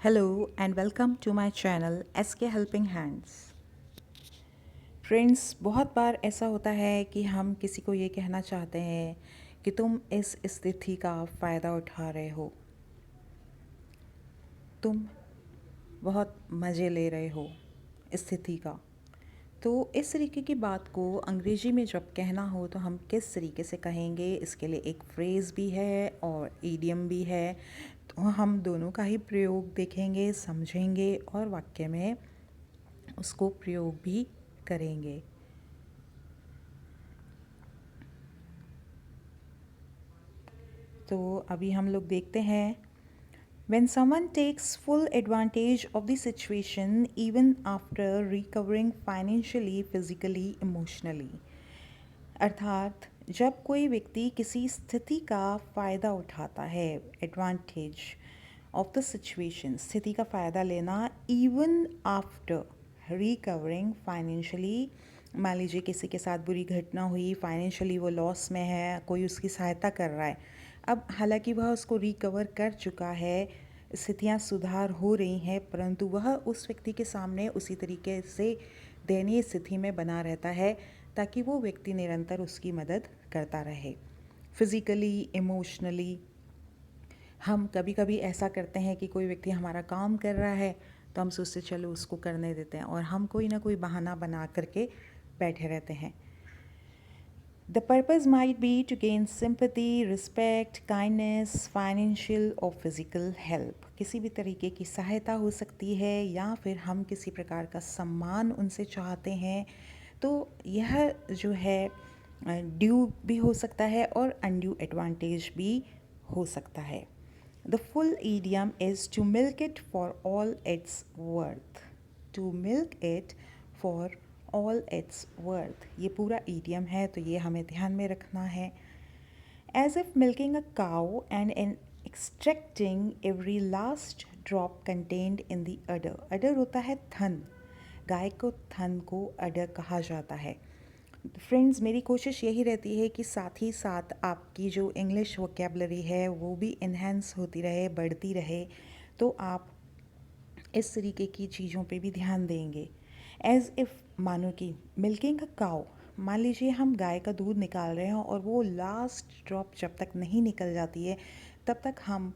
Hello and welcome to my channel SK Helping Hands। Friends, बहुत बार ऐसा होता है कि हम किसी को ये कहना चाहते हैं कि तुम इस स्थिति का फ़ायदा उठा रहे हो, तुम बहुत मज़े ले रहे हो स्थिति का। तो इस तरीके की बात को अंग्रेजी में जब कहना हो तो हम किस तरीके से कहेंगे, इसके लिए एक फ्रेज़ भी है और ईडियम भी है। तो हम दोनों का ही प्रयोग देखेंगे, समझेंगे और वाक्य में उसको प्रयोग भी करेंगे। तो अभी हम लोग देखते हैं, when someone takes full advantage of the situation even after recovering financially, physically, emotionally। अर्थात जब कोई व्यक्ति किसी स्थिति का फ़ायदा उठाता है, एडवांटेज ऑफ द सिचुएशन, स्थिति का फ़ायदा लेना, इवन आफ्टर रिकवरिंग फाइनेंशियली। मान लीजिए किसी के साथ बुरी घटना हुई, फाइनेंशियली वो लॉस में है, कोई उसकी सहायता कर रहा है। अब हालांकि वह उसको रिकवर कर चुका है, स्थितियाँ सुधार हो रही हैं, परंतु वह उस व्यक्ति के सामने उसी तरीके से दयनीय स्थिति में बना रहता है ताकि वो व्यक्ति निरंतर उसकी मदद करता रहे। फिज़िकली, इमोशनली हम कभी कभी ऐसा करते हैं कि कोई व्यक्ति हमारा काम कर रहा है तो हम सोचते चलो उसको करने देते हैं और हम कोई ना कोई बहाना बना करके बैठे रहते हैं। The purpose might be to gain sympathy, respect, kindness, financial or physical help। किसी भी तरीके की सहायता हो सकती है या फिर हम किसी प्रकार का सम्मान उनसे चाहते हैं। तो यह जो है ड्यू भी हो सकता है और अनड्यू एडवांटेज भी हो सकता है। The full idiom is to milk it for all it's worth. To milk it for all it's worth, ये पूरा ईडियम है, तो ये हमें ध्यान में रखना है। As if milking a cow and in extracting every last drop contained in the udder. Udder होता है थन, गाय को थन को अडर कहा जाता है। फ्रेंड्स, मेरी कोशिश यही रहती है कि साथ ही साथ आपकी जो इंग्लिश वोकेबलरी है वो भी इन्हेंस होती रहे, बढ़ती रहे। तो आप इस तरीके की चीज़ों पे भी ध्यान देंगे। एज़ इफ़ मानो कि मिल्किंग अ काउ, मान लीजिए हम गाय का दूध निकाल रहे हैं और वो लास्ट ड्रॉप जब तक नहीं निकल जाती है तब तक हम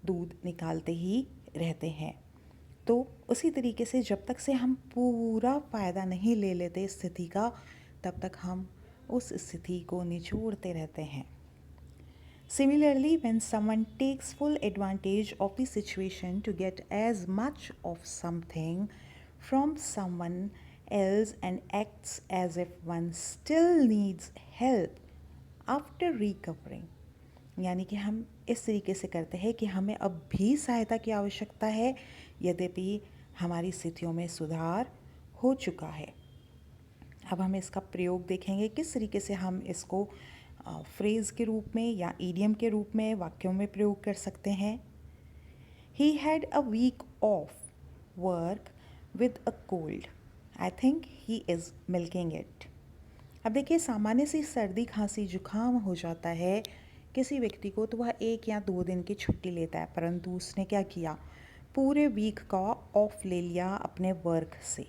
दूध निकालते ही रहते हैं। तो उसी तरीके से जब तक से हम पूरा फ़ायदा नहीं ले लेते स्थिति का, तब तक हम उस स्थिति को निचोड़ते रहते हैं। Similarly, when someone takes full advantage of the situation to get as much of something from someone else and acts as if one still needs help after recovering, यानी कि हम इस तरीके से करते हैं कि हमें अब भी सहायता की आवश्यकता है यद्यपि हमारी स्थितियों में सुधार हो चुका है। अब हम इसका प्रयोग देखेंगे, किस तरीके से हम इसको फ्रेज़ के रूप में या ईडियम के रूप में वाक्यों में प्रयोग कर सकते हैं। He had a week of work with a cold, I think he is milking it. अब देखिए, सामान्य सी सर्दी खांसी जुकाम हो जाता है किसी व्यक्ति को तो वह 1 या 2 दिन की छुट्टी लेता है, परंतु उसने क्या किया, पूरे वीक का ऑफ ले लिया अपने वर्क से।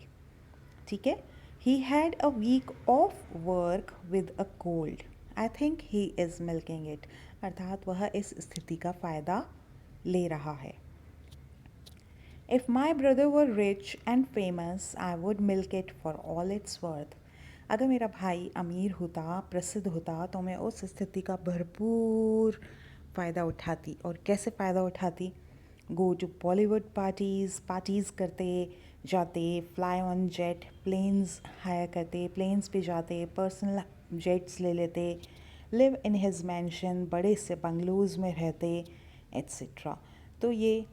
ठीक है, he had a week of work with a cold, I think he is milking it. अर्थात वह इस स्थिति का फ़ायदा ले रहा है। If my brother were rich and famous I would milk it for all it's worth. अगर मेरा भाई अमीर होता, प्रसिद्ध होता, तो मैं उस स्थिति का भरपूर फ़ायदा उठाती। और कैसे फ़ायदा उठाती? Go to Bollywood parties, parties करते जाते, fly on jet, planes hire करते, प्लेन्स पे जाते, पर्सनल जेट्स ले लेते, लिव इन हिज मैंशन, बड़े से बंगलोज़ में रहते, एट्सेट्रा। तो ये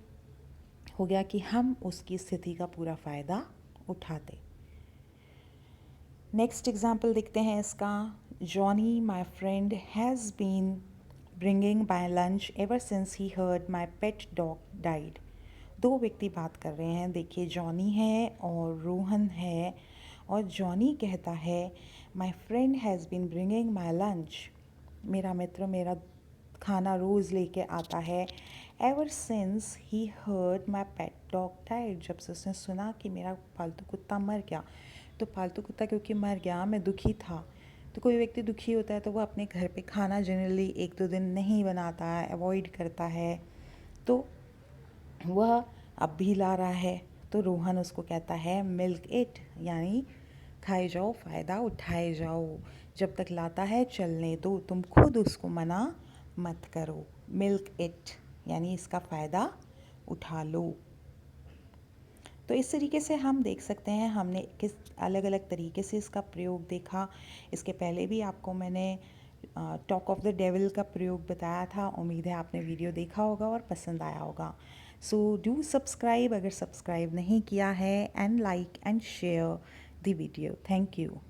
हो गया कि हम उसकी स्थिति का पूरा फ़ायदा उठाते। नेक्स्ट एग्जाम्पल देखते हैं इसका। Johnny my friend has been bringing my lunch ever since he heard my pet dog died. 2 व्यक्ति बात कर रहे हैं। देखिए, जॉनी है और रोहन है। और जॉनी कहता है, my friend has been bringing my lunch, मेरा मित्र मेरा खाना रोज़ लेके आता है, ever since he heard my pet dog died, जब से उसने सुना कि मेरा पालतू कुत्ता मर गया, तो पालतू कुत्ता क्योंकि मर गया मैं दुखी था। तो कोई व्यक्ति दुखी होता है तो वो अपने घर पे खाना जनरली 1-2 दिन नहीं बनाता है, अवॉइड करता है, तो वह अब भी ला रहा है। तो रोहन उसको कहता है मिल्क इट, यानी खाए जाओ, फ़ायदा उठाए जाओ, जब तक लाता है चलने दो, तुम खुद उसको मना मत करो। मिल्क इट यानी इसका फ़ायदा उठा लो। तो इस तरीके से हम देख सकते हैं, हमने किस अलग अलग तरीके से इसका प्रयोग देखा। इसके पहले भी आपको मैंने टॉक ऑफ द डेविल का प्रयोग बताया था। उम्मीद है आपने वीडियो देखा होगा और पसंद आया होगा। सो डू सब्सक्राइब अगर सब्सक्राइब नहीं किया है, and like and share the video. Thank you.